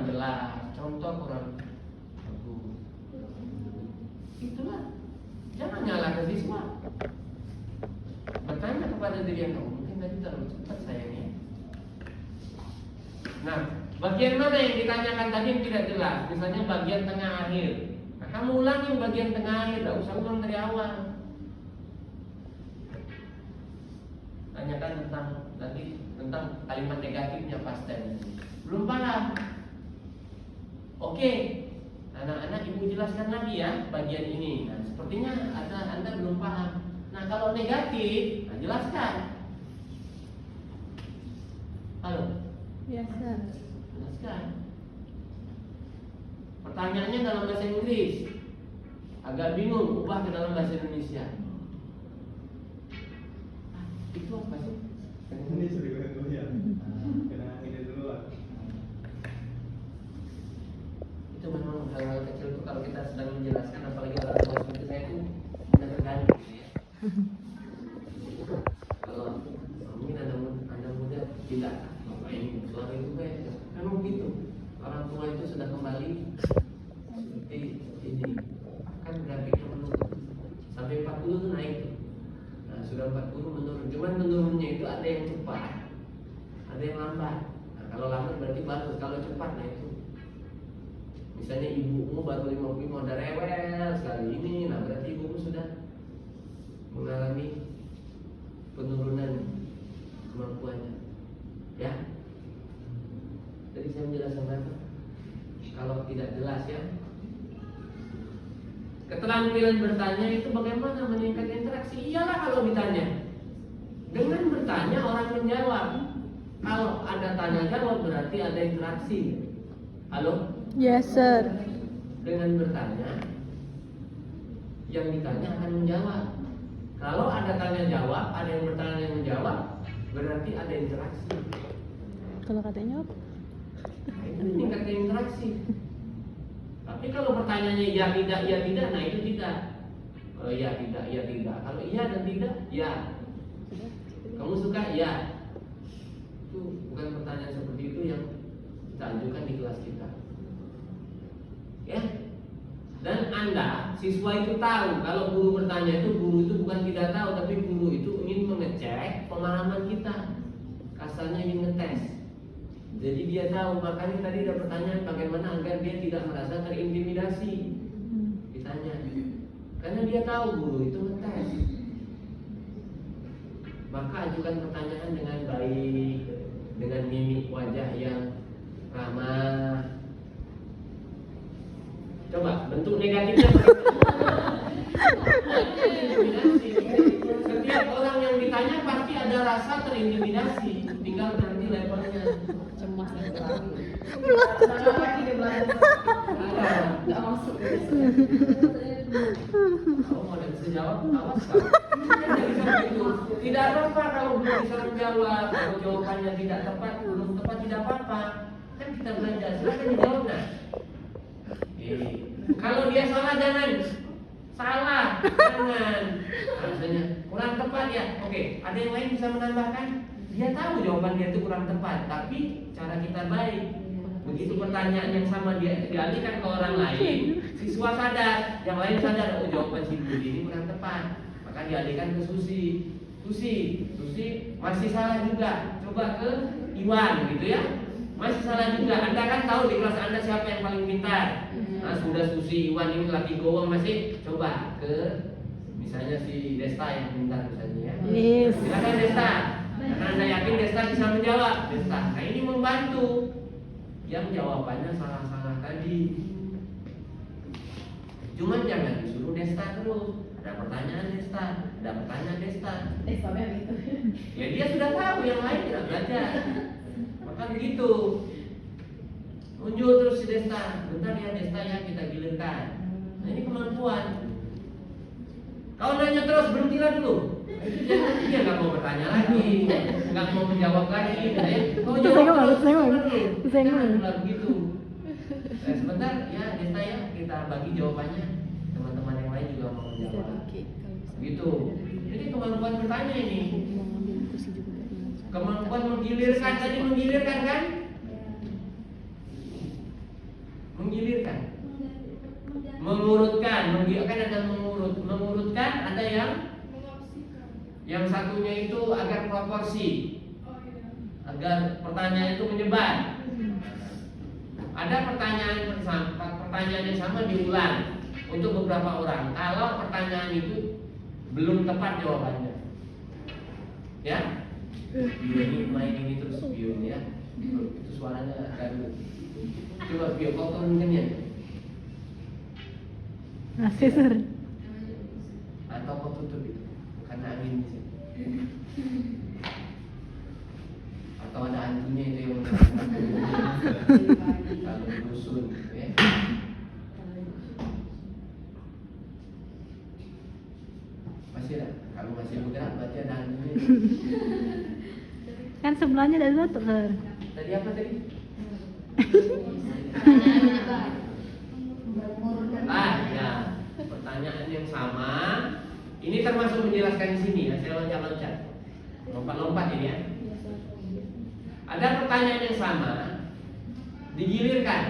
jelas, contoh kurang bagus. Itulah, jangan nyalahkan siswa. Bertanya kepada diri yang mungkin tadi terlalu cepat sayangnya. Nah, bagian mana yang ditanyakan tadi yang tidak jelas? Misalnya bagian tengah akhir. Nah, kamu ulangi bagian tengah akhir, tidak usah ulang dari awal. Tanyakan tentang kalimat negatifnya past tense. Belum paham? Oke, anak-anak ibu jelaskan lagi ya bagian ini. Nah, sepertinya anda belum paham. Nah, kalau negatif, nah jelaskan. Halo? Yes, sir. Jelaskan. Pertanyaannya dalam bahasa Inggris. Agak bingung, ubah ke dalam bahasa Indonesia. Itu apa sih? Ini sudah dulu ya. Kena ini dulu lah. Itu memang hal-hal kecil itu kalau kita sedang menjelaskan, apalagi orang tua seperti saya itu mudah terganggu gitu ya. Kalau mungkin anda muda tidak apa ini suara itu kayak memang gitu. Orang tua itu sudah kembali seperti ini. Kan grafiknya menurun sampai 40 itu naik tuh. Nah, sudah 40 menurun. Cuman menurunnya itu ada yang cepat, ada yang lambat. Nah, kalau lambat berarti bagus, kalau cepat nah itu. Misalnya ibumu baru 55 udah rewel sekali ini, nah berarti ibumu sudah mengalami penurunan kemampuannya. Ya. Jadi saya menjelaskan apa? Kalau tidak jelas ya. Keterampilan bertanya itu bagaimana meningkatkan interaksi? Iyalah kalau ditanya. Dengan bertanya orang menjawab. Kalau ada tanya jawab berarti ada interaksi. Halo? Yes, sir. Dengan bertanya, yang ditanya akan menjawab. Kalau ada tanya jawab, ada yang bertanya yang menjawab, berarti ada interaksi. Kalau katanya apa? Nah, itu meningkatkan interaksi. Tapi kalau pertanyaannya ya tidak, nah itu tidak. Kalau ya tidak. Kalau iya dan tidak, ya. Kamu suka? Ya. Itu bukan pertanyaan seperti itu yang kita ajukan di kelas kita. Ya. Dan Anda, siswa itu tahu kalau guru bertanya itu, guru itu bukan tidak tahu, tapi guru itu ingin mengecek pemahaman kita. Kasarnya ingin ngetes. Jadi dia tahu, makanya tadi ada pertanyaan bagaimana agar dia tidak merasa terintimidasi. Ditanya. Karena dia tahu guru itu ngetes. Maka ajukan pertanyaan dengan baik, dengan mimik wajah yang ramah. Coba bentuk negatifnya terintimidasi. Setiap orang yang ditanya pasti ada rasa terintimidasi. Tinggal nanti levelnya. Cemas dan takut. Nggak masuk. Kamu mau bisa jawab? Awas kamu. Tidak apa-apa kalau belum bisa menjawab. Kalau jawabannya tidak tepat, belum tepat tidak apa-apa. Kan kita belajar. Silakan dijawab nah. Kalau dia salah jangan. Maksudnya kurang tepat ya. Oke, ada yang lain bisa menambahkan? Dia tahu jawaban dia itu kurang tepat, tapi cara kita baik. Begitu pertanyaan yang sama dia dialihkan ke orang lain, siswa sadar, yang lain sadar, oh jawaban si Budi ini kurang tepat, maka dialihkan ke Susi masih salah juga, coba ke Iwan gitu ya, masih salah juga. Anda kan tahu di kelas Anda siapa yang paling pintar. Nah, sudah Susi, Iwan ini lagi gowong masih, coba ke misalnya si Desta yang pintar misalnya ya. Yes. Silakan Desta. Karena Anda yakin Desta bisa menjawab. Desta. Nah, ini membantu. Yang jawabannya salah-salah tadi. Cuma jangan disuruh Desta terus. Ada pertanyaan Desta, ada pertanyaan Desta. Sampai gitu. Ya dia sudah tahu, yang lain tidak belajar. Maka begitu. Tunjuk terus si Desta. Bentar ya Desta ya, kita gilirkan. Nah, ini kemampuan. Kalau nanya terus berhentilah dulu. Jangan, dia nggak mau bertanya lagi, nggak mau menjawab lagi. Kau jawab terus. Jangan begitu. Sebentar ya Desta ya, kita bagi jawabannya. Teman-teman yang lain juga mau menjawab. Gitu. Jadi kemampuan bertanya ini. Kemampuan menggilirkan, tadi menggilirkan kan? menggilirkan. Mengurutkan, kan ada mengurutkan, ada yang satunya itu agar proporsi, agar pertanyaan itu menyebar. Ada pertanyaan yang sama diulang untuk beberapa orang. Kalau pertanyaan itu belum tepat jawabannya, ya, Bio ini main ini terus Bio ini ya, itu suaranya gaduh. Coba Bio kau turunkan ya. Masih sir. Atau kau tutup itu karena angin di sini. Atau ada hantunya itu yang kalau dusun, ya. Masih ada. Kalau masih bergerak berarti ada hantunya. Kan sebelahnya ada tutup sir. Tadi apa tadi? Ya, pertanyaan yang sama. Ini termasuk menjelaskan di sini ya. Saya loncat-loncat, lompat-lompat ini ya. Ada pertanyaan yang sama, digilirkan.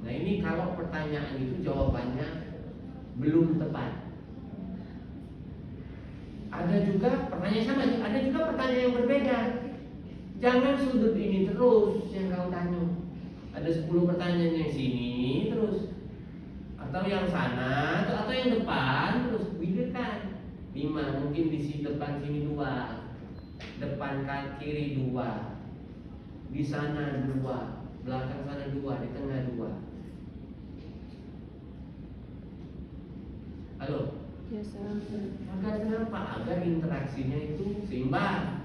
Nah ini kalau pertanyaan itu jawabannya belum tepat. Ada juga pertanyaan sama, ada juga pertanyaan yang berbeda. Jangan sudut ini terus yang kau tanya. Ada 10 pertanyaan yang sini terus, atau yang sana, atau yang depan terus gilirkan. 5, mungkin di sini depan sini 2, depan kiri 2, di sana 2, belakang sana 2, di tengah 2. Halo? Ya sir. Agar kenapa? Agar interaksinya itu seimbang.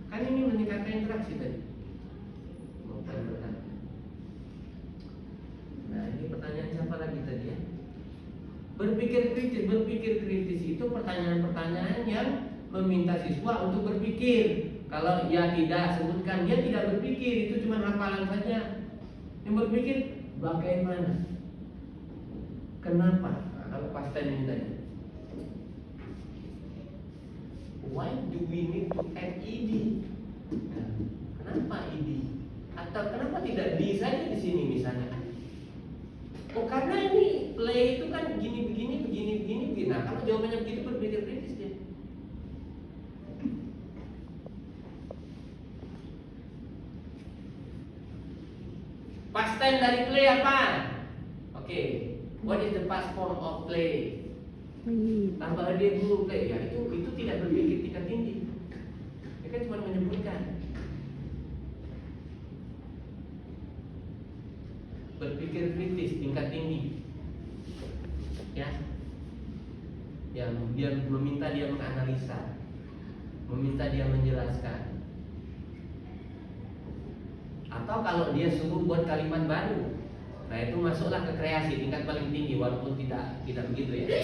Kan ini meningkatkan interaksi tadi. Nah ini pertanyaan siapa lagi tadi ya? Berpikir kritis itu pertanyaan-pertanyaan yang meminta siswa untuk berpikir. Kalau ya tidak, sebutkan dia tidak berpikir, itu cuma hafalan saja. Yang berpikir bagaimana? Kenapa? Nah, kalau pasten ini tadi. Why do we need to add ed? Nah, kenapa ed? Atau kenapa tidak di saja di sini misalnya? Oh karena ini play itu kan begini. Nah kalau jawabannya begitu berpikir kritis dia. Past tense dari play apa? Oke, what is the past form of play? Tambah dia dulu play ya, itu tidak berpikir tingkat tinggi. Dia kan cuma menyebutkan. Berpikir kritis tingkat tinggi, ya, yang dia meminta dia menganalisa, meminta dia menjelaskan. Atau kalau dia suruh buat kalimat baru, nah itu masuklah ke kreasi tingkat paling tinggi, walaupun tidak begitu ya.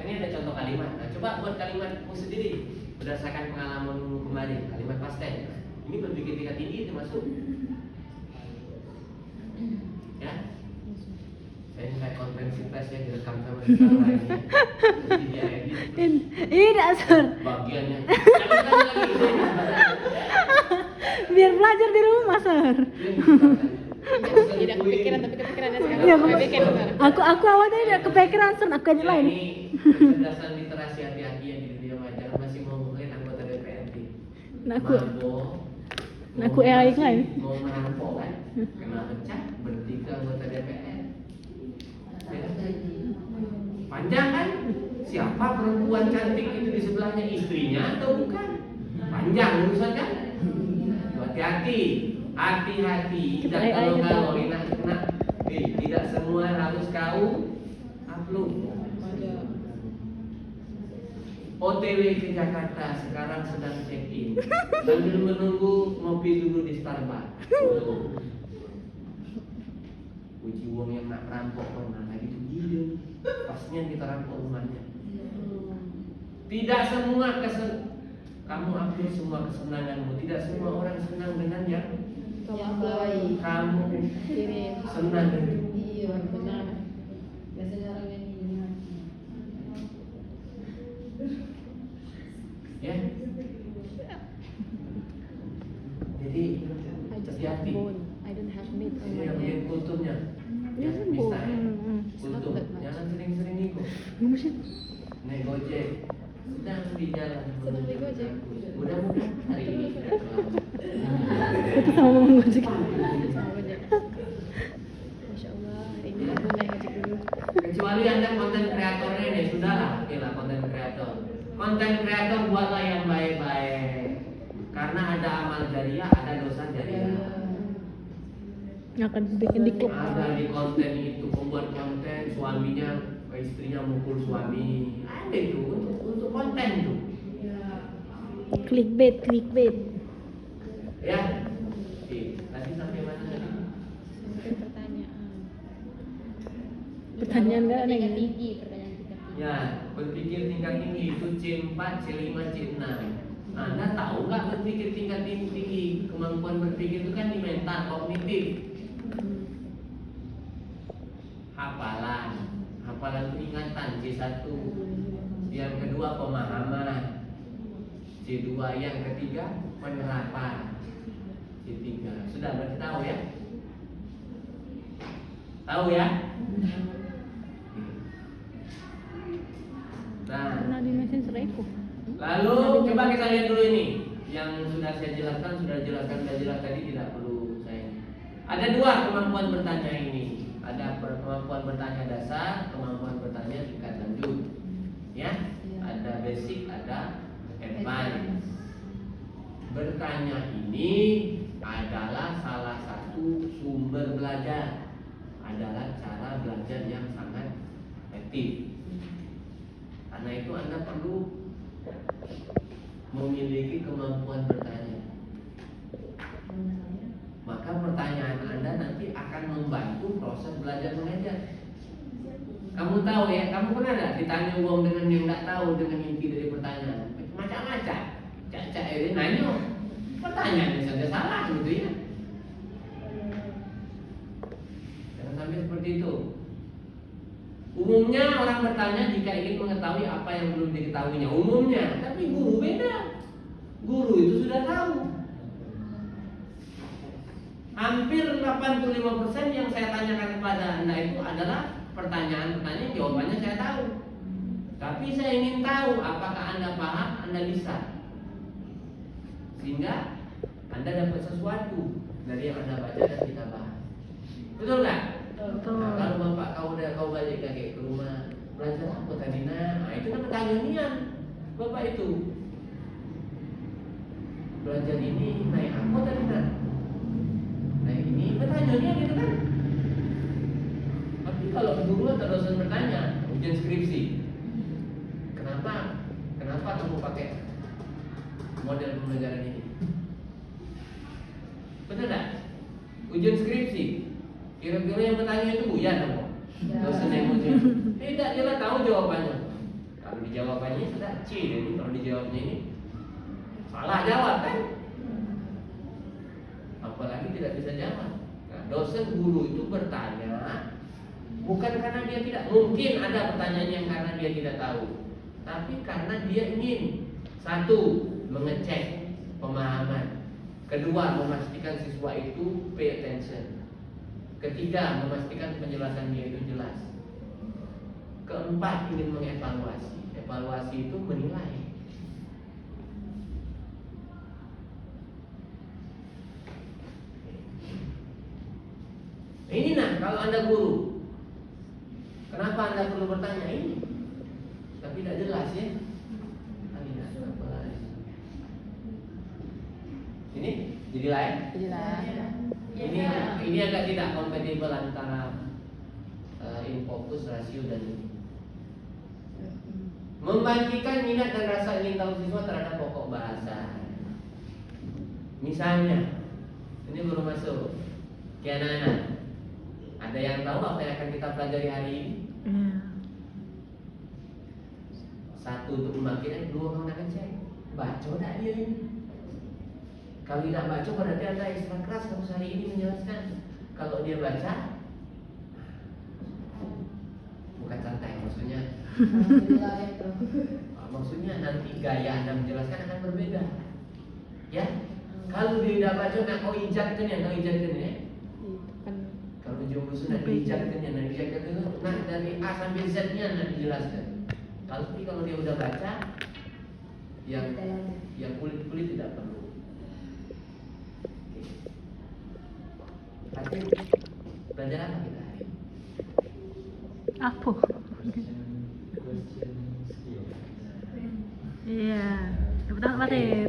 Ini ada contoh kalimat. Nah coba buat kalimatmu sendiri berdasarkan pengalamanmu kemarin, kalimat past tense. Nah, ini berpikir tingkat tinggi itu masuk. Ya, saya kayak konferensi pers ya direkam sama di kamera ini. Jadi dia edit. Tidak sir. Bagiannya. Biar belajar di rumah sir. Tidak kepikiran tapi kepikirannya sekarang. Iya, Saya bikin benar. aku awalnya tidak kepikiran sir, aku aja Ya, lain. ini kecerdasan literasi hati-hati yang di dunia maya masih mau mungkin anggota DPRD. Nah, aku- Mabok, nah, aku AI lain. mau merampok kan, kena pecah berhenti ke anggota DPR. Ya. Panjang kan? Siapa perempuan cantik itu di sebelahnya, istrinya atau bukan? Panjang urusan kan? Hati-hati, tidak kalau kena. Tidak semua harus kau upload. OTW ke Jakarta sekarang sedang check in sambil menunggu ngopi dulu di Starbucks. Uji wong yang nak rampok pernah lagi itu gila. Pasnya kita rampok rumahnya. Tidak semua kamu ambil semua kesenanganmu. Tidak semua orang senang dengan yang Yang baik. kamu Kirim. senang dengan. Iya benar. Biasanya orang yang ini. Ya. Jadi hati-hati. I don't have meat on Ini my yang bikin hand. kulturnya. Dia sembuh. Bisa ya? Kultur. Not that much. Jangan sering-sering ikut. Gimana sih? Naik gojek. Sedang di jalan. Sedang di Gojek. Mudah-mudahan hari ini tidak terlambat. Itu sama ngomong gojek. Sama Gojek. Masya Allah, hari ini aku naik Gojek dulu. Kecuali Anda konten kreatornya nih, sudahlah, oke lah konten kreator. Konten kreator buatlah yang baik-baik. Karena ada amal jariah, ada dosa jariah. Akan bikin di klub. Ada di konten itu pembuat konten suaminya, istrinya mukul suami. Ada itu untuk konten tuh. Clickbait. Ya. Oke, tadi sampai mana tadi? Sampai pertanyaan. Pertanyaan nggak ada Tingkat yang- tinggi, pertanyaan tingkat tinggi. Ya, berpikir tingkat tinggi itu C4, C5, C6. Nah, Anda tahu nggak berpikir tingkat tinggi? Kemampuan berpikir itu kan di mental, kognitif. Hafalan itu ingatan, C1. Yang kedua pemahaman, C2. Yang ketiga penerapan, C3. Sudah berarti tahu ya? Tahu ya? Nah, Pernah di mesin seribu. lalu coba kita lihat dulu ini yang sudah saya jelaskan, sudah jelas tadi, tidak perlu saya. Ada dua kemampuan bertanya ini. Ada kemampuan bertanya dasar, kemampuan bertanya tingkat lanjut. Ya, ada basic, ada advance. Bertanya ini adalah salah satu sumber belajar. Adalah cara belajar yang sangat efektif. Karena itu Anda perlu memiliki kemampuan bertanya. Maka pertanyaan Anda nanti akan membantu proses belajar mengajar. Kamu tahu ya, kamu pernah nggak ditanya uang dengan yang nggak tahu dengan inti dari pertanyaan? Macam-macam. Cak-cak ini nanya, pertanyaannya saja salah gitu ya. Jangan sampai seperti itu. Umumnya orang bertanya jika ingin mengetahui apa yang belum diketahuinya. Umumnya, tapi guru beda. Guru itu sudah tahu. Hampir 85% yang saya tanyakan kepada Anda itu adalah pertanyaan-pertanyaan, jawabannya saya tahu. Tapi saya ingin tahu apakah Anda paham, Anda bisa. Sehingga Anda dapat sesuatu dari yang Anda baca dan kita bahas. Betul nggak? Betul. Nah, kalau bapak kau balik lagi ke rumah, belajar apa tadi? Nah, itu kan pertanyaan bapak itu. Belajar ini naik apa tadi? Nah ini pertanyaannya gitu kan. Tapi kalau guru atau dosen bertanya ujian skripsi, kenapa kamu pakai model pembelajaran ini? Benar tak? Ujian skripsi, kira-kira yang bertanya itu Buya dong, dosen yang ujian. Tidak, dia lah tahu jawabannya. Kalau dijawabannya sudah C, jadi kalau dijawabnya ini salah jawab kan? Apalagi tidak bisa jawab. Nah, dosen guru itu bertanya bukan karena dia tidak, mungkin ada pertanyaan yang karena dia tidak tahu, tapi karena dia ingin satu, mengecek pemahaman. Kedua, memastikan siswa itu pay attention. Ketiga, memastikan penjelasan dia itu jelas. Keempat, ingin mengevaluasi. Evaluasi itu menilai. Ini nah, kalau Anda guru, kenapa Anda perlu bertanya ini? Tapi tidak jelas ya. Ini jadi lain. Ini agak tidak kompatibel antara in focus, rasio dan ini. Membangkitkan minat dan rasa ingin tahu siswa terhadap pokok bahasa. Misalnya, ini belum masuk. Kiana, ada yang tahu apa yang akan kita pelajari hari ini? Satu, untuk membangkitkan. Dua, orang akan cek baca tak dia ini. Kalau tidak baca berarti Anda ekstra keras kamu hari ini menjelaskan. Kalau dia baca, bukan santai maksudnya. Maksudnya nanti gaya Anda menjelaskan akan berbeda. Ya, kalau dia tidak baca, nak kau injatkan ya, jomblo sudah dijaga itu, nah dari A sampai Z-nya nah dijelaskan. Tapi kalau dia udah baca, yang kulit tidak perlu. Oke. Belajar apa kita hari ini? Apa? Iya. Dapat materi.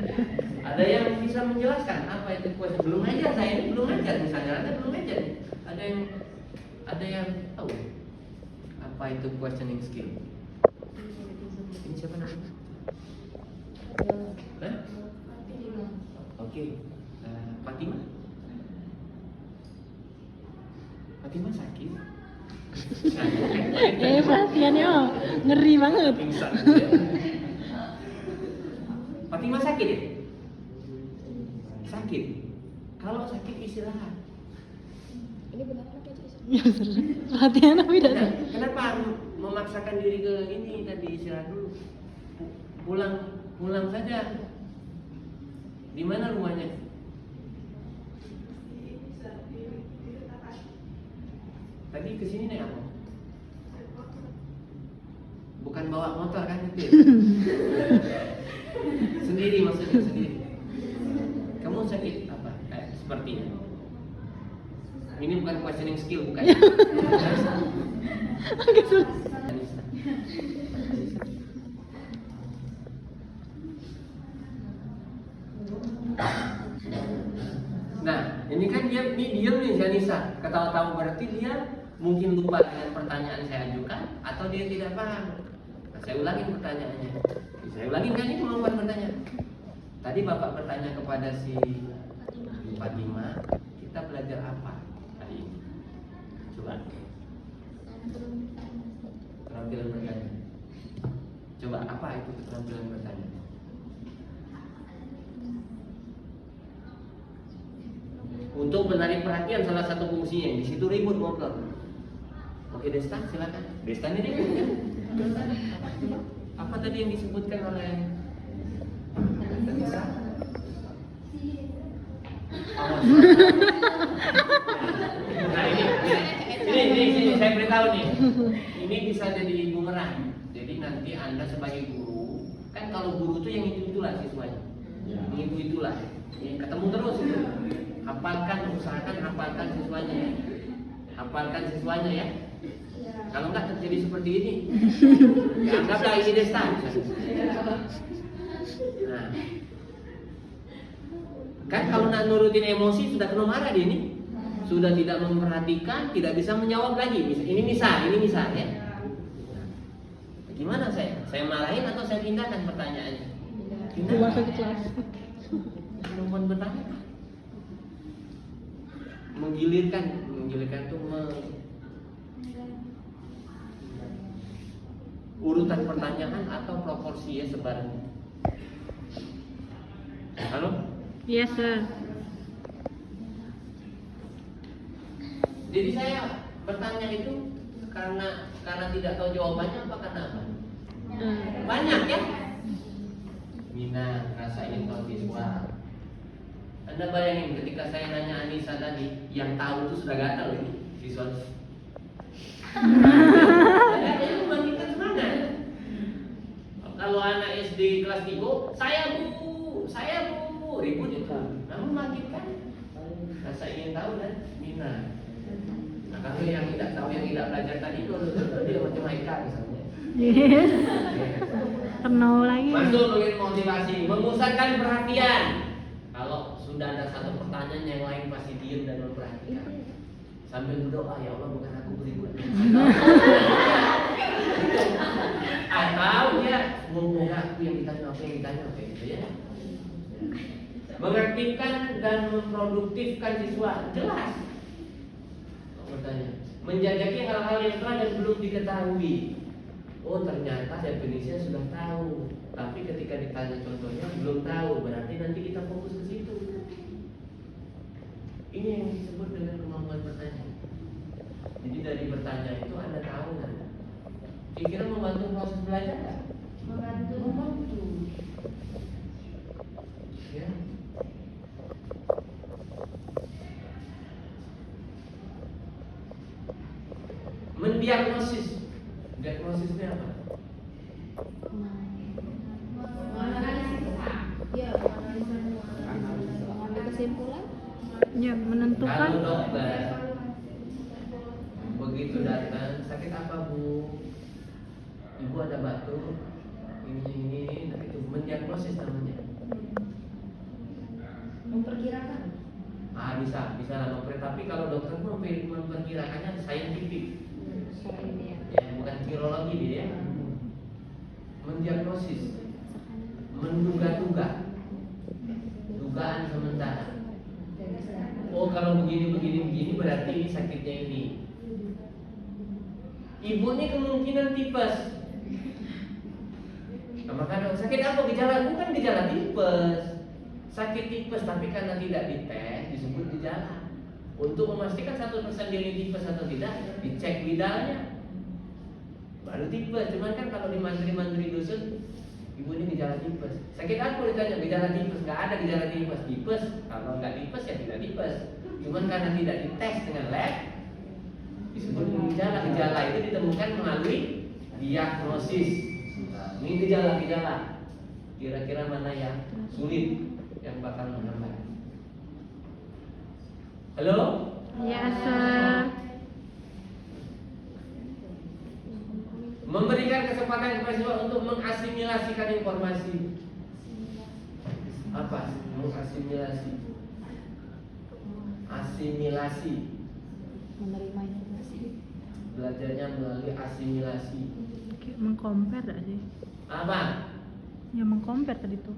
Ada yang bisa menjelaskan apa itu kuasa? Belum ajar saya ini belum ajar misalnya, ada belum ajar. Ada yang tahu apa itu questioning skill? Ini siapa namanya? Hah? Oke. Fatima? Fatima sakit? Perhatiannya ngeri banget. Pingsan. Fatima sakit ya? Sakit. Kalau sakit istirahat. Ini benar apa sih? Ya sering. Perhatian apa tidak? Nah, kenapa memaksakan diri ke ini tadi istirahat dulu? Pulang saja. Di mana rumahnya? Tadi kesini naik apa? Bukan bawa motor kan itu? Sendiri maksudnya sendiri. Kamu sakit apa? Sepertinya. Ini bukan questioning skill bukan? Agak sulit. Nah, ini kan dia diam nih Janisa. Ketawa-tawa berarti dia mungkin lupa dengan pertanyaan saya ajukan atau dia tidak paham. Nah, saya ulangin pertanyaannya. Saya ulangin kan ini kemampuan bertanya. Tadi Bapak bertanya kepada si Fatima, kita belajar apa hari ini? Coba. Keterampilan bertanya. Coba apa itu keterampilan bertanya? Untuk menarik perhatian salah satu fungsinya, di situ ribut ngobrol. Oke Desta, silakan. Desta ini ribut kan? Apa tadi yang disebutkan oleh Desta? Nah ini saya beritahu nih. Ini bisa jadi bumerang. Jadi nanti Anda sebagai guru, kan kalau guru itu yang itu-itulah siswanya. Yang itu-itulah. Ketemu terus itu. Hafalkan, usahakan hafalkan siswanya ya. Hafalkan siswanya ya. Kalau enggak terjadi seperti ini, ya anggaplah ini Desta. Nah, kan kalau nak nurutin emosi sudah kena marah dia ini. Sudah tidak memperhatikan, tidak bisa menjawab lagi. Ini misal ya. Gimana saya? Saya marahin atau saya pindahkan pertanyaannya? Keluar ke kelas. Perempuan bertanya. Menggilirkan itu urutan pertanyaan atau proporsi ya sebarannya. Halo? Yes sir. Jadi saya bertanya itu karena tidak tahu jawabannya apa karena apa? Banyak ya? Mina rasa ingin tahu siswa. Anda bayangin ketika saya nanya Anissa tadi, yang tahu itu sudah gatal ini siswa. Saya membangkitkan semangat. Kalau anak SD kelas 3, saya bu, ribut itu. Namun membangkitkan rasa ingin tahu dan minat. Nah kalau yang tidak tahu, yang tidak belajar tadi itu dia macam Haikal misalnya. Yes. Kenal lagi. Masuk bagian motivasi, memusatkan perhatian. Kalau sudah ada satu pertanyaan yang lain pasti diam dan memperhatikan. Sambil berdoa, ya Allah bukan aku berikut. Atau ya, semoga aku yang ditanya apa gitu ya. Mengaktifkan dan memproduktifkan siswa, jelas. Bertanya, menjajaki hal-hal yang telah dan belum diketahui. Oh ternyata definisinya sudah tahu, tapi ketika ditanya contohnya belum tahu, berarti nanti kita fokus ke situ. Ini yang disebut dengan kemampuan bertanya. Jadi dari bertanya itu Anda tahu kan? Kira-kira membantu proses belajar nggak? Membantu. Ya. mendiagnosis. Diagnosisnya apa? Ya, mengambil kesimpulan. Ya, menentukan. Kalau dokter begitu datang, sakit apa bu? Ibu ada batuk, ini, nah itu mendiagnosis namanya. Memperkirakan. Bisa lah tapi kalau dokter pun memperkirakannya saintifik, Secara ilmiah. ya bukan virologi dia ya. Mendiagnosis, menduga-duga, dugaan sementara. Oh kalau begini berarti ini sakitnya ini. Ibu ini kemungkinan tipes. Nah, maka sakit apa gejala? Bukan gejala tipes. Sakit tipes tapi karena tidak dites disebut gejala. Untuk memastikan 100% dia ini tipes atau tidak, dicek widalnya. Baru tipes. Cuman kan kalau di mantri-mantri dusun, ibu ini gejala tipes. Sakit apa ditanya? Gejala tipes. Nggak ada gejala tipes. Tipes. Kalau nggak tipes ya tidak tipes. Cuman karena tidak dites dengan lab, disebut gejala. Gejala itu ditemukan melalui diagnosis. Nah, ini gejala-gejala. Kira-kira mana yang sulit yang bakal menambah? Halo? Ya, sir. Memberikan kesempatan kepada siswa untuk mengasimilasikan informasi. Apa? Mengasimilasi. Asimilasi. Menerima informasi. Belajarnya melalui asimilasi. Kayak mengcompare gak sih? Apa? Ya, mengcompare tadi tuh.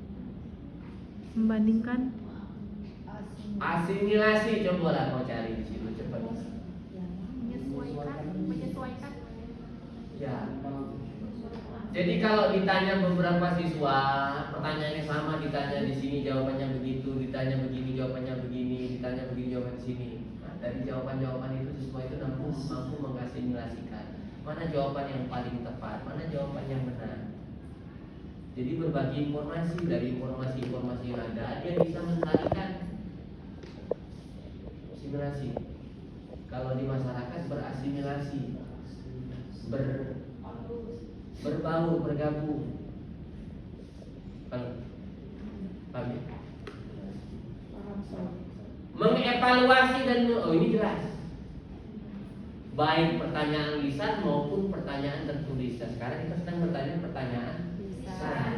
Membandingkan. Asimilasi. Coba lah kau cari di situ cepat. Menyesuaikan. Ya. Jadi kalau ditanya beberapa siswa, pertanyaannya sama, ditanya di sini jawabannya begitu, ditanya begini jawabannya begini, ditanya begini jawabannya di sini. Nah, dari jawaban-jawaban itu siswa itu mampu mengasimilasikan mana jawaban yang paling tepat, mana jawaban yang benar. Jadi berbagi informasi, dari informasi-informasi yang ada, dia bisa mencarikan asimilasi. Kalau di masyarakat berasimilasi, berbaur, bergabung. Paham ya? Mengevaluasi dan ini jelas. Baik pertanyaan lisan maupun pertanyaan tertulis. Dan sekarang kita sedang bertanya pertanyaan lisan.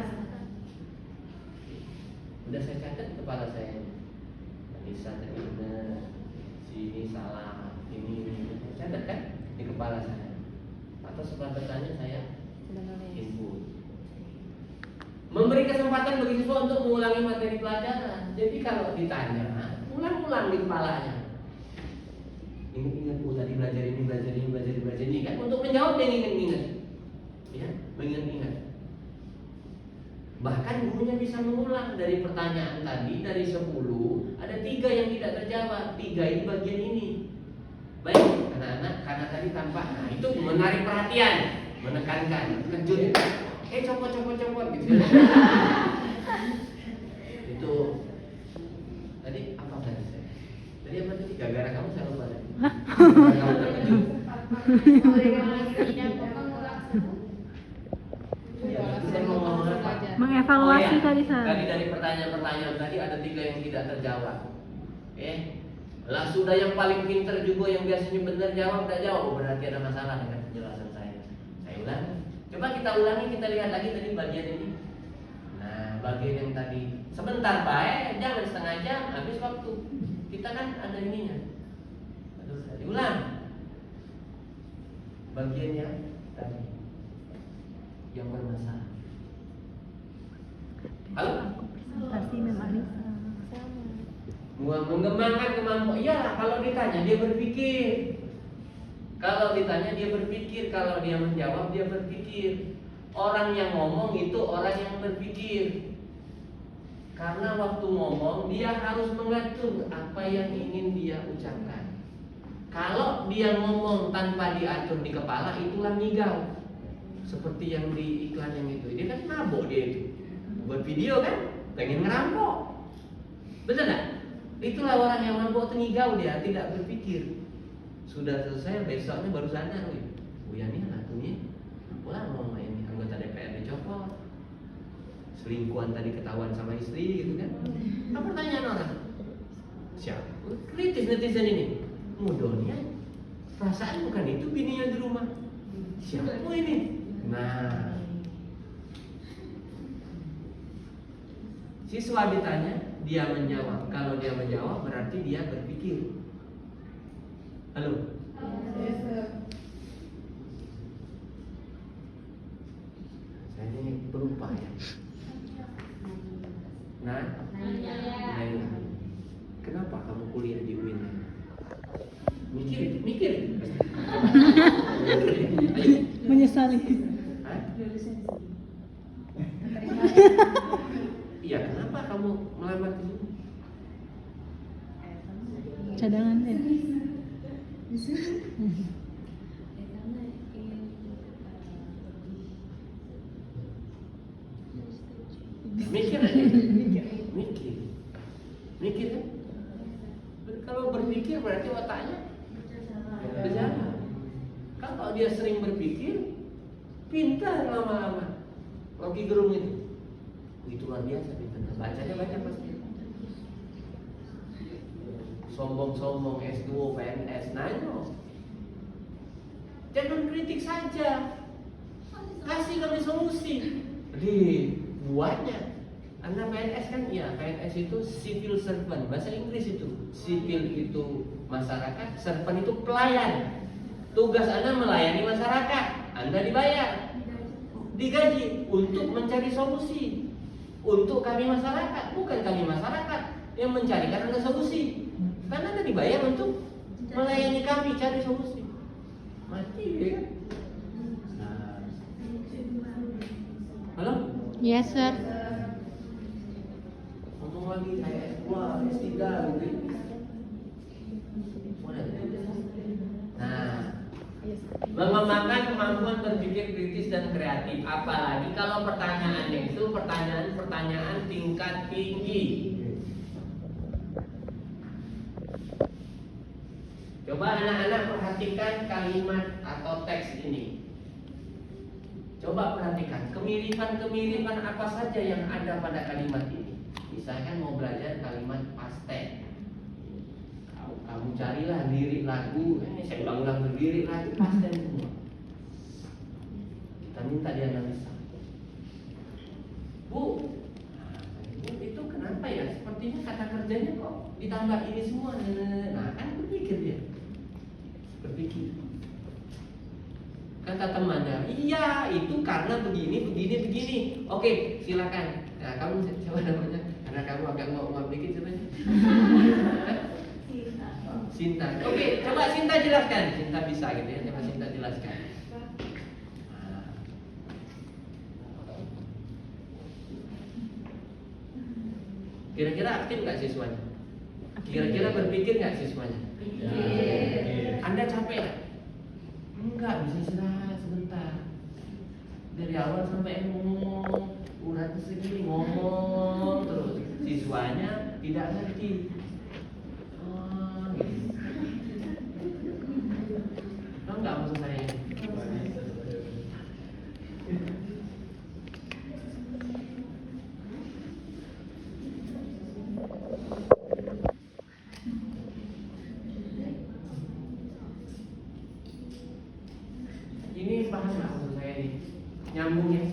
Udah saya catat di kepala saya. Lisan tadi benar, sini salah, ini. Catat kan di kepala saya. Atau setelah bertanya saya input. Memberi kesempatan bagi siswa untuk mengulangi materi pelajaran. Jadi kalau ditanya, ulang-ulang di kepalanya. Ini ingat tadi belajar ini kan untuk menjawab yang ingat-ingat. Ya, mengingat-ingat. Bahkan gurunya bisa mengulang dari pertanyaan tadi dari 10, ada 3 yang tidak terjawab. 3 ini bagian ini. Baik, anak-anak, karena tadi tampak, nah itu menarik perhatian, menekankan, kejut. Copot gitu. Itu tadi apa tadi saya? Tadi apa tadi? Gara-gara kamu saya lupa tadi. Kamu terkejut. Ya, saya mau ngomong apa? Mengevaluasi tadi, Sir. Tadi dari pertanyaan-pertanyaan tadi ada 3 yang tidak terjawab. Lah sudah yang paling pinter juga yang biasanya benar jawab tidak jawab, berarti ada masalah dengan penjelasan saya. Saya ulangi. Coba kita ulangi, kita lihat lagi tadi bagian ini. Nah, bagian yang tadi sebentar Pak, jangan setengah jam, habis waktu. Kita kan ada ininya. Diulang. Bagian yang tadi yang bermasalah. Halo? Presentasi memarisa. Mengembangkan kemampuan. Ya, kalau ditanya dia berpikir. Kalau ditanya dia berpikir, kalau dia menjawab dia berpikir. Orang yang ngomong itu orang yang berpikir. Karena waktu ngomong dia harus mengatur apa yang ingin dia ucapkan. Kalau dia ngomong tanpa diatur di kepala, itulah ngigau. Seperti yang di iklan yang itu. Dia kan mabok dia itu. Buat video kan, pengen ngerampok. Betul tak? Itulah orang yang mabok, ngigau dia, tidak berpikir. Sudah selesai, besoknya baru sadar. Uyani anaknya pulang mau main anggota DPR dicopot, selingkuhan tadi ketahuan sama istri gitu kan. Apa pertanyaan orang? Siapa? Kritis netizen ini. Mudonya perasaan bukan itu bininya di rumah. Siapa ini? Nah, siswa ditanya, dia menjawab. Kalau dia menjawab berarti dia berpikir. Halo? Saya ini pelupa ya. Nah, kenapa kamu kuliah di UIN? Mikir. Menyesali. Hah? Iya, kenapa kamu melamar di sini? Cadangan ya. Mikir aja. Mikir kan? Kalau berpikir berarti otaknya berjalan. Kalau dia sering berpikir, pintar lama-lama. Rocky Gerung itu luar biasa pintar. Bacanya baca pasti. Sombong-sombong S2, PNS, nanya. Jangan kritik saja. Kasih kami solusi. Dibuatnya. Anda PNS kan? Iya, PNS itu civil servant. Bahasa Inggris itu. Sipil itu masyarakat, servant itu pelayan. Tugas Anda melayani masyarakat. Anda dibayar, digaji untuk mencari solusi untuk kami masyarakat, bukan kami masyarakat yang mencarikan Anda solusi. Karena Anda dibayar untuk melayani kami cari solusi. Mati ya kan? Nah. Halo? Yes sir. Ngomong lagi saya S2, S3 gitu. Nah, mengembangkan kemampuan berpikir kritis dan kreatif, apalagi kalau pertanyaannya itu pertanyaan tingkat tinggi. Coba anak-anak perhatikan kalimat atau teks ini. Coba perhatikan kemiripan-kemiripan apa saja yang ada pada kalimat ini. Misalkan mau belajar kalimat past tense. Kamu carilah lirik lagu, saya ulang-ulang berdiri lagu past tense semua. Kita minta dia analisa. Bu, itu kenapa ya? Sepertinya kata kerjanya kok ditambah ini semua. Nah, kan berpikir dia. Berpikir. Kata temannya, iya itu karena begini. Oke, silakan. Nah, kamu siapa namanya? Karena kamu agak ngomong dikit sebenarnya. Sinta. Oke, coba Sinta jelaskan. Sinta bisa gitu ya. Coba Sinta jelaskan. Kira-kira aktif nggak siswanya? Kira-kira berpikir nggak siswanya? Anda capek nggak? Enggak, bisa istirahat sebentar. Dari awal sampai ngomong, urat segini ngomong terus. Siswanya tidak ngerti. Tahu nggak maksud saya? Ini paham nggak maksud saya ini? Nyambung ya?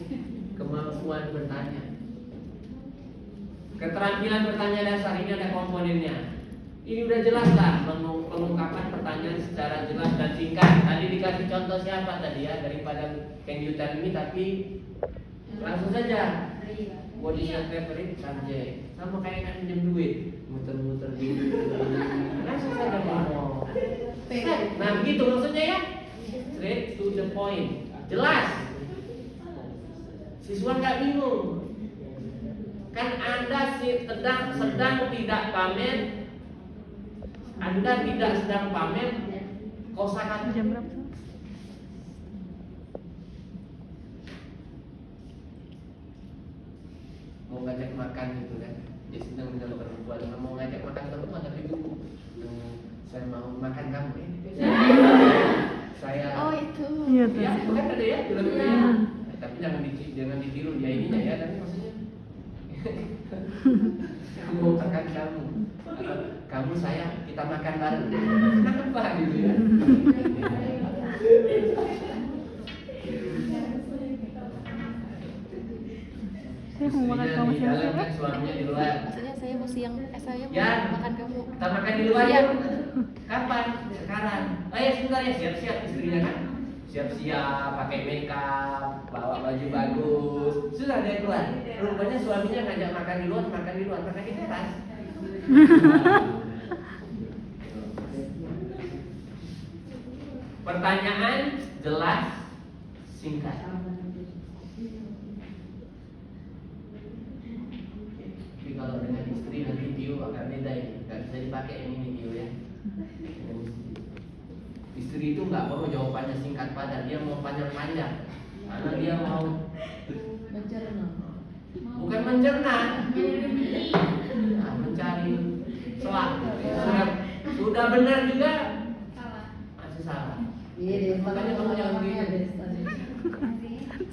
Kemampuan bertanya. Keterampilan bertanya dasar ini ada komponennya. Ini udah jelas lah pengungkapan pertanyaan secara jelas dan singkat. Tadi dikasih contoh siapa tadi ya, daripada can you tell me, tapi langsung saja. What is your favorite subject? Sama kayak kan pinjam duit, muter-muter duit. Langsung saja ngomong. Nah begitu maksudnya ya. Straight to the point. Jelas. Siswa nggak bingung. Kan Anda sedang tidak pamer. Anda tidak sedang pamer kosakata. Jam berapa? Mau ngajak makan gitu kan. Dia sedang menjaga perempuan. Mau ngajak makan perempuan tapi dulu saya mau makan kamu ini. saya. Oh itu. Iya Ya, tuh. kan ada ya film itu ya. Iya. Tapi jangan ditiru dia ininya ya, tapi maksudnya kamu makan kamu, atau kamu saya kita makan bareng. Kenapa gitu ya? Saya mau makan Istrinya kamu di dalam siapa? kan suaminya di luar. Maksudnya saya mau saya mau Ya. makan kamu. Kita makan di luar Iya. yuk. Kapan? Sekarang. Oh ya sebentar ya, siap-siap istrinya kan. Siap-siap, pakai makeup, bawa baju bagus. Sudah dia keluar. Rupanya suaminya ngajak makan di luar, makan di teras. Pertanyaan jelas, singkat. Tapi kalau dengan istri nanti view akan beda ini, nggak bisa dipakai yang ini view ya. Istri itu nggak perlu jawabannya singkat padat, dia mau panjang-panjang, karena dia mau bukan mencerna, nah, mencari celah. Sudah benar juga masih salah. Makanya kamu jangan begitu.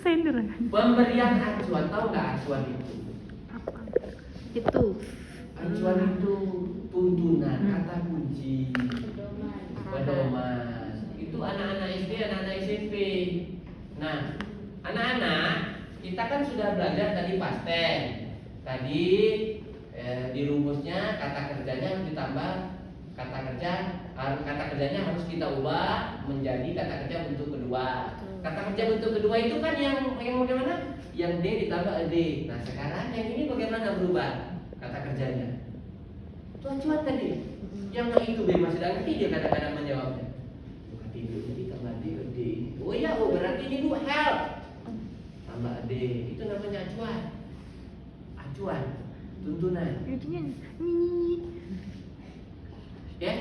Sender. Pemberian acuan, tahu nggak acuan itu? Itu. Acuan itu tuntunan, kata kunci, pedoman. Itu anak-anak SD, anak-anak SMP. Nah, anak-anak, kita kan sudah belajar tadi past tense. Tadi di rumusnya kata kerjanya harus ditambah kata kerjanya harus kita ubah menjadi kata kerja bentuk kedua. Kata kerja bentuk kedua itu kan yang bagaimana? Yang D ditambah D. Nah sekarang yang ini bagaimana berubah kata kerjanya? Itu acuan tadi. Yang itu B masih ngerti dia kadang-kadang menjawabnya. Bukan D jadi tambah D D. Oh iya, berarti ini dua help tambah D. Itu namanya acuan. Acuan, tuntunan. Ya.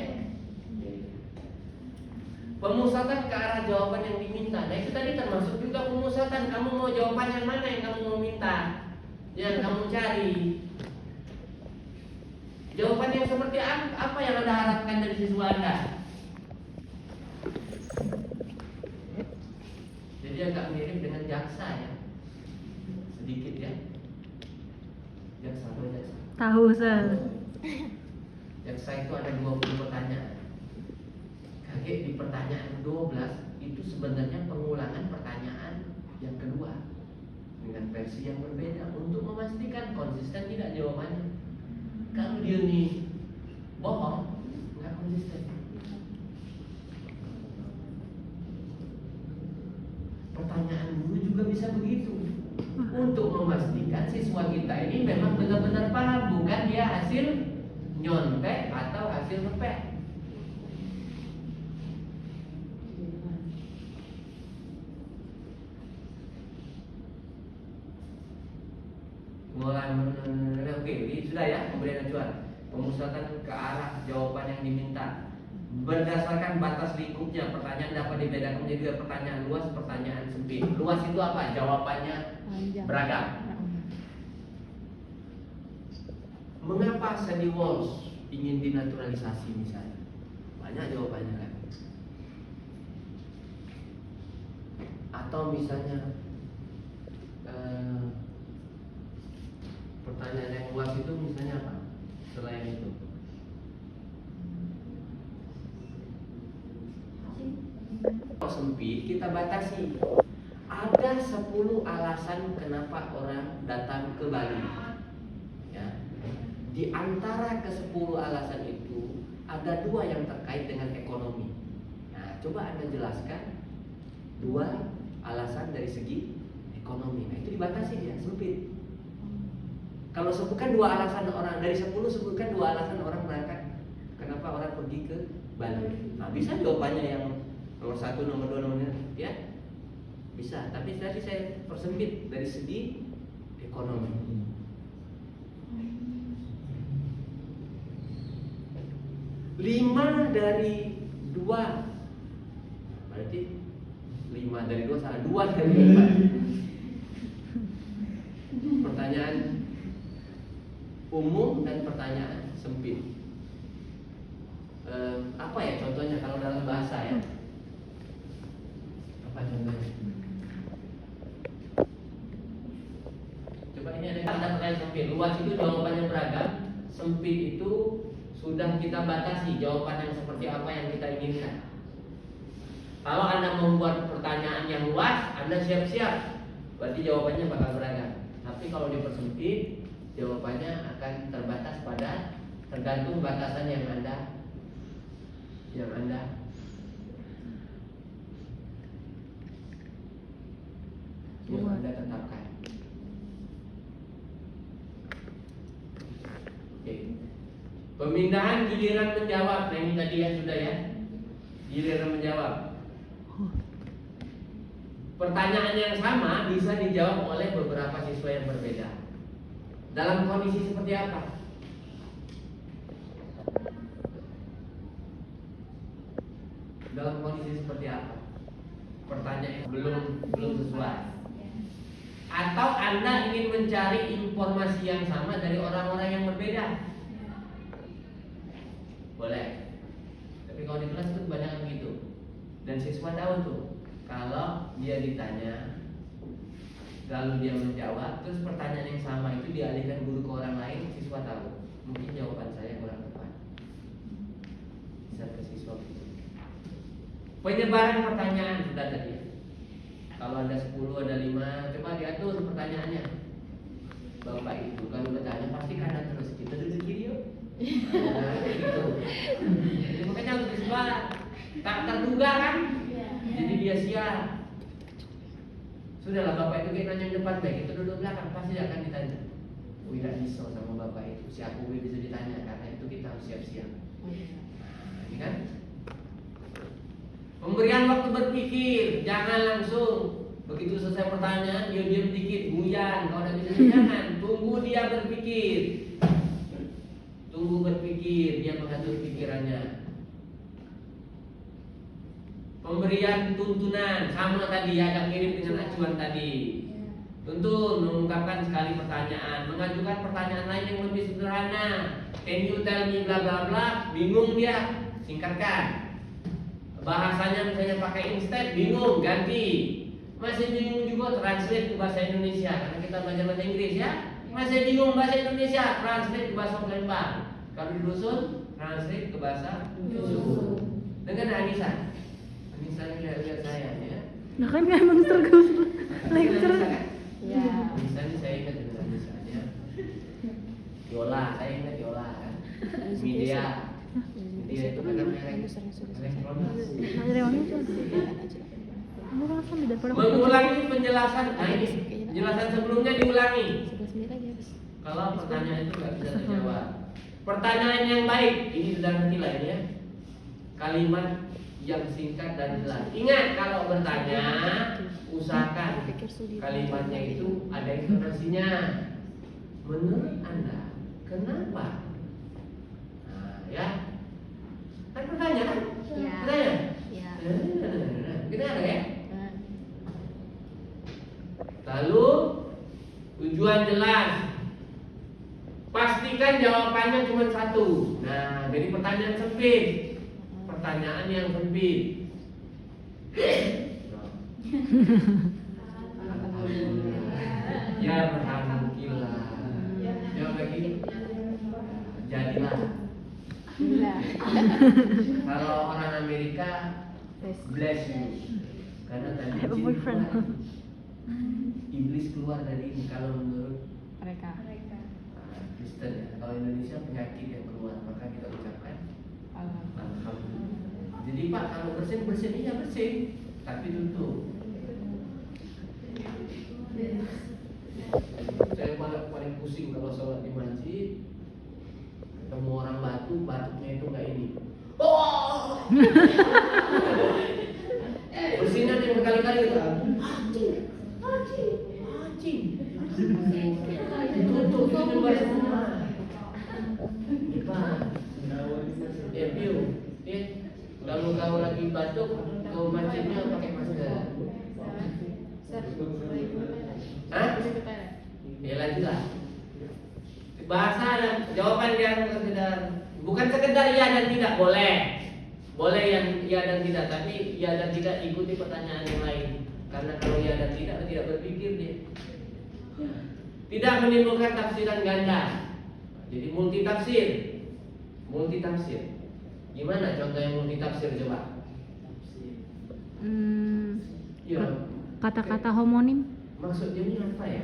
Pemusatan ke arah jawaban yang diminta. Nah itu tadi termasuk juga pemusatan. Kamu mau jawaban yang mana yang kamu mau minta, yang kamu cari. Jawaban yang seperti apa yang Anda harapkan dari siswa Anda? Jadi agak mirip dengan jaksa ya, sedikit ya. Jaksa atau jaksa? Tahu, Sir. Jaksa itu ada 20 pertanyaan. Kaget di pertanyaan 12 itu sebenarnya pengulangan pertanyaan yang kedua dengan versi yang berbeda untuk memastikan konsisten tidak jawabannya. Kalau dia nih bohong, nggak konsisten. Pertanyaan guru juga bisa begitu untuk memastikan siswa kita ini memang benar-benar paham, bukan dia hasil nyontek atau hasil ngepek. Oke, ini sudah ya pemberian acuan. Pemusatan ke arah jawaban yang diminta berdasarkan batas lingkupnya. Pertanyaan dapat dibedakan menjadi dua, pertanyaan luas, pertanyaan sempit. Luas itu apa? Jawabannya beragam. Mengapa Sandy Walsh ingin dinaturalisasi misalnya? Banyak jawabannya kan. Atau misalnya pertanyaan yang luas itu misalnya apa? Selain itu, kalau sempit kita batasi. Ada 10 alasan kenapa orang datang ke Bali. Ya. Di antara ke-10 alasan itu ada 2 yang terkait dengan ekonomi. Nah, coba Anda jelaskan 2 alasan dari segi ekonomi. Nah, itu dibatasi dia, sempit. Kalau sebutkan 2 alasan orang dari 10, sebutkan 2 alasan orang berangkat. Kenapa orang pergi ke Bali? Nah, bisa jawabannya yang nomor 1, nomor 2, nomor 3, ya? Bisa. Tapi tadi saya persempit dari segi ekonomi. 5 dari 2, berarti 5 dari 2 salah, 2 dari 4. Pertanyaan umum dan pertanyaan sempit. Apa ya contohnya kalau dalam bahasa ya? Coba ini ada pertanyaan sempit. Luas itu jawabannya beragam. Sempit itu sudah kita batasi jawaban yang seperti apa yang kita inginkan. Kalau Anda membuat pertanyaan yang luas, Anda siap-siap, berarti jawabannya bakal beragam. Tapi kalau dipersempit, jawabannya akan terbatas pada tergantung batasan yang Anda tetapkan. Oke. Pemindahan giliran menjawab. Nah ini tadi ya sudah ya. Giliran menjawab. Pertanyaan yang sama bisa dijawab oleh beberapa siswa yang berbeda. Dalam kondisi seperti apa? Dalam kondisi seperti apa? Pertanyaan belum sesuai. Atau Anda ingin mencari informasi yang sama dari orang-orang yang berbeda? Boleh. Tapi kalau di kelas itu kebanyakan gitu. Dan siswa tahu tuh, kalau dia ditanya, lalu dia menjawab, terus pertanyaan yang sama itu dialihkan guru ke orang lain, siswa tahu. Mungkin jawaban saya kurang tepat. Bisa ke siswa gitu. Penyebaran pertanyaan sudah tadi. Kalau ada 10, ada 5, coba diatur pertanyaannya. Bapak itu kalau bertanya pasti kanan terus, kita duduk kiri yuk. Nah, gitu. Jadi makanya harus siswa tak terduga kan? Jadi dia siap. Sudahlah bapak itu kita nanya yang depan baik, itu duduk belakang pasti akan ditanya. Tidak bisa sama bapak itu, si aku bisa ditanya karena itu kita harus siap-siap. Nah, ini kan? Pemberian waktu berpikir, jangan langsung begitu selesai pertanyaan dia diam dikit, guyan. Kalau tidak bisa jangan, tunggu dia berpikir. Tunggu berpikir, dia mengatur pikirannya. Pemberian tuntunan sama tadi, agak mirip dengan acuan tadi. Tuntun, mengungkapkan sekali pertanyaan, mengajukan pertanyaan lain yang lebih sederhana. Can you tell me bla bla bla? Bingung dia, singkatkan. Bahasanya misalnya pakai instead, bingung, ganti. Masih bingung juga, translate ke bahasa Indonesia. Karena kita belajar bahasa Inggris ya. Masih bingung bahasa Indonesia, translate ke bahasa Palembang. Kalau di dusun, translate ke bahasa dusun. Dengan Anissa. Anissa lihat saya ya. Nah kan emang terus lecture. Ya. Anissa ini saya ingat dengan Anissa ya. Yola, saya ingat Yola kan. Media. Media itu kan elektronik. Ada yang mana tuh? Kamu langsung di depan. Mengulangi penjelasan. Nah ini penjelasan sebelumnya diulangi. Kalau pertanyaan itu nggak bisa terjawab. Pertanyaan yang baik, ini sudah ngerti lah ini ya. Kalimat yang singkat dan jelas. Ingat kalau bertanya, usahakan kalimatnya itu ada intonasinya. Menurut Anda, kenapa? Nah, ya. Kan pertanyaan? Ya. Pertanyaan? Ya. Kita ada ya? Lalu tujuan jelas. Pastikan jawabannya cuma satu. Nah, jadi pertanyaan sempit. Pertanyaan yang sempit. Ya alhamdulillah. Jawab lagi. Jadilah. Kalau orang Amerika bless you. Karena tadi Have a boyfriend. iblis keluar dari ini kalau menurut Mereka. Kristen ya. Kalau Indonesia penyakit yang keluar, maka kita ucapkan alhamdulillah. Jadi Pak kalau bersin iya bersin, tapi tutup. Saya paling pusing kalau sholat di masjid, ketemu orang batuknya itu nggak ini. Oh, bersinnya yang berkali-kali itu. Anjing. Tutup semua. Kalau kau lagi batuk, kau masjidnya pakai masker. Hah? Ya lanjutlah. Bahasa dan jawaban yang sekedar, bukan sekedar iya dan tidak boleh. Boleh yang iya dan tidak, tapi iya dan tidak ikuti pertanyaan yang lain. Karena kalau ya dan tidak berpikir dia. Tidak menimbulkan tafsiran ganda. Jadi multi tafsir. Gimana contoh yang multi tafsir coba? Ya. Kata-kata homonim. Maksudnya ini apa ya?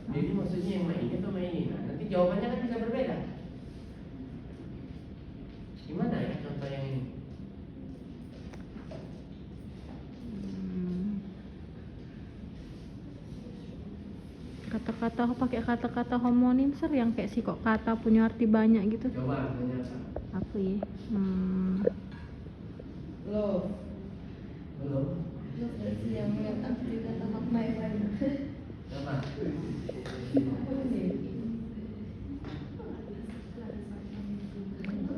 Jadi maksudnya yang ini atau ini? Nah, nanti jawabannya kan bisa berbeda. Gimana ya contoh yang ini? Kata-kata pakai kata-kata homonim sir yang kayak sih kok kata punya arti banyak gitu. Coba ternyata. Apa ya? Lo Belum. versi yang arti kata makna yang lain. Coba.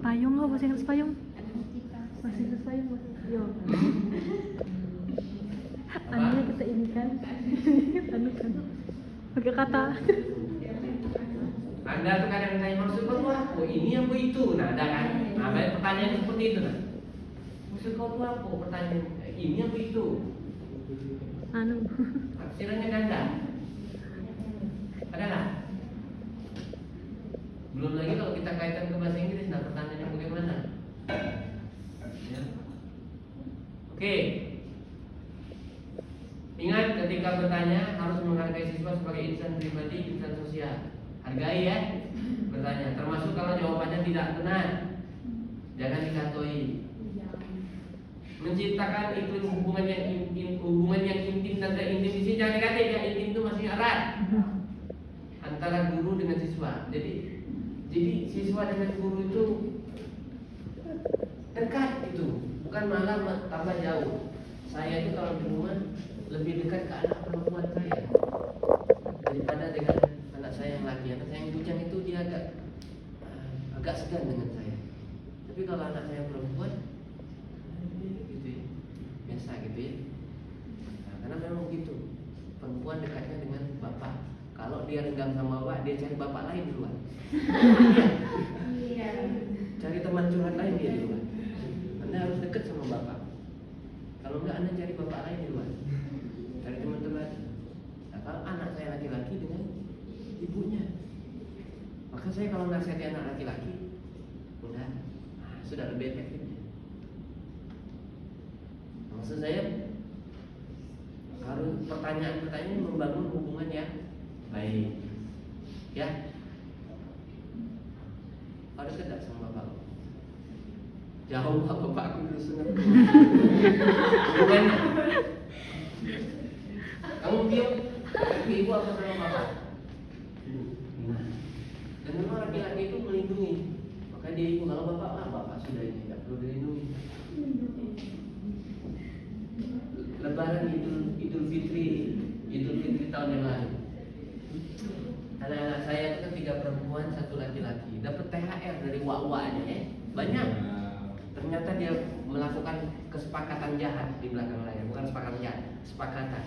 Payung nggak bahasa Inggris payung? Bahasa Inggris payung. Yo. Anunya kita ini kan. Anu kan. Pakai kata. Anda tuh kadang tanya maksud kau tuh apa? Ini apa itu? Nah, ada kan? Nah, banyak pertanyaan seperti itu nah. Maksud kau tuh apa? Pertanyaan ini apa itu? Anu. Tafsirannya ganda. Ada nggak? Belum lagi kalau kita kaitkan ke bahasa Inggris, nah pertanyaannya bagaimana? Ya. Oke. Ingat ketika bertanya harus menghargai siswa sebagai insan pribadi, insan sosial. Hargai ya bertanya. Termasuk kalau jawabannya tidak benar, jangan dikatoi. Menciptakan iklim hubungan yang intim dan tak intim di sini jangan negatif. Yang intim itu masih erat antara guru dengan siswa. Jadi siswa dengan guru itu dekat itu, bukan malah tambah jauh. Saya itu kalau di rumah lebih dekat ke anak perempuan saya daripada dengan anak saya yang laki. Anak saya yang bujang itu dia agak segan dengan saya. Tapi kalau anak saya perempuan gitu ya, biasa gitu ya. Nah, karena memang begitu. Perempuan dekatnya dengan bapak. Kalau dia renggang sama bapak, dia cari bapak lain di luar. Iya. Cari teman curhat lain dia di luar. Anda harus dekat sama bapak. Kalau enggak, Anda cari bapak lain di luar. Cari teman-teman. Nah, kalau anak saya laki-laki dengan ibunya, maka saya kalau nasihati anak laki-laki, sudah lebih efektif. Maksud saya harus pertanyaan-pertanyaan membangun hubungan yang baik. Ya. Ada dekat sama bapak? Jauh bapak aku dulu senang. Hubungannya. Kamu diam, tapi ibu apa sama bapak? Nah, dan memang laki-laki itu melindungi. Maka dia ibu kalau bapak sudah ini tidak perlu dilindungi. Lebaran Idul Fitri tahun yang lalu. Anak-anak saya itu kan 3 perempuan, 1 laki-laki. Dapat THR dari wak-waknya ya. Banyak. Ternyata dia melakukan kesepakatan jahat di belakang layar. Bukan kesepakatan jahat, kesepakatan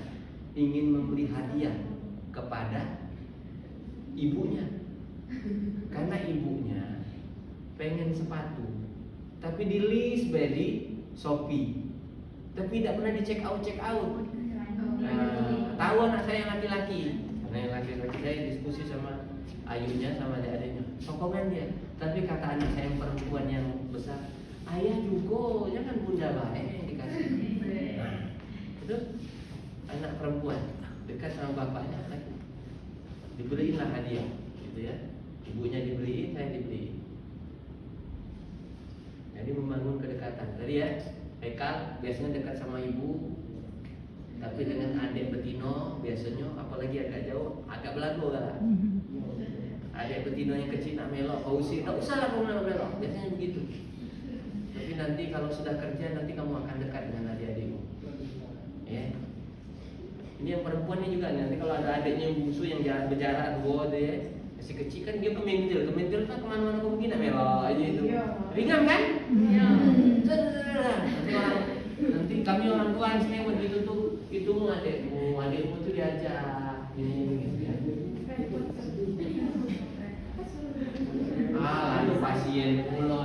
ingin memberi hadiah kepada ibunya. Karena ibunya pengen sepatu, tapi di list di Shopee, tapi tidak pernah di check out. Tahu anak saya yang laki-laki. Karena yang laki-laki saya diskusi sama ayunya sama adik-adiknya, komen dia. Tapi kata anak saya yang perempuan yang besar, ayah juga jangan bunda baik yang dikasih. Itu anak perempuan dekat sama bapaknya lagi, dibeliinlah hadiah, gitu ya. Ibunya dibeliin, saya dibeliin. Jadi membangun kedekatan. Tadi ya, Haikal biasanya dekat sama ibu. Tapi dengan adik betino biasanya apalagi agak jauh, agak belagu lah. Adik betino yang kecil nak melok, Fauzi, tak usahlah kamu melok, biasanya begitu. Tapi nanti kalau sudah kerja nanti kamu akan dekat dengan adik-adikmu. Ya. Ini yang perempuannya juga nanti kalau ada adiknya yang bungsu yang berjarak dua dia masih kecil kan dia kementil kan kemana-mana kemungkinan melok aja itu. Ringan kan? Iya. Nanti kami orang tua sini begitu tuh. Itu adikmu tuh diajak ini gitu ya. Lalu pasien pulau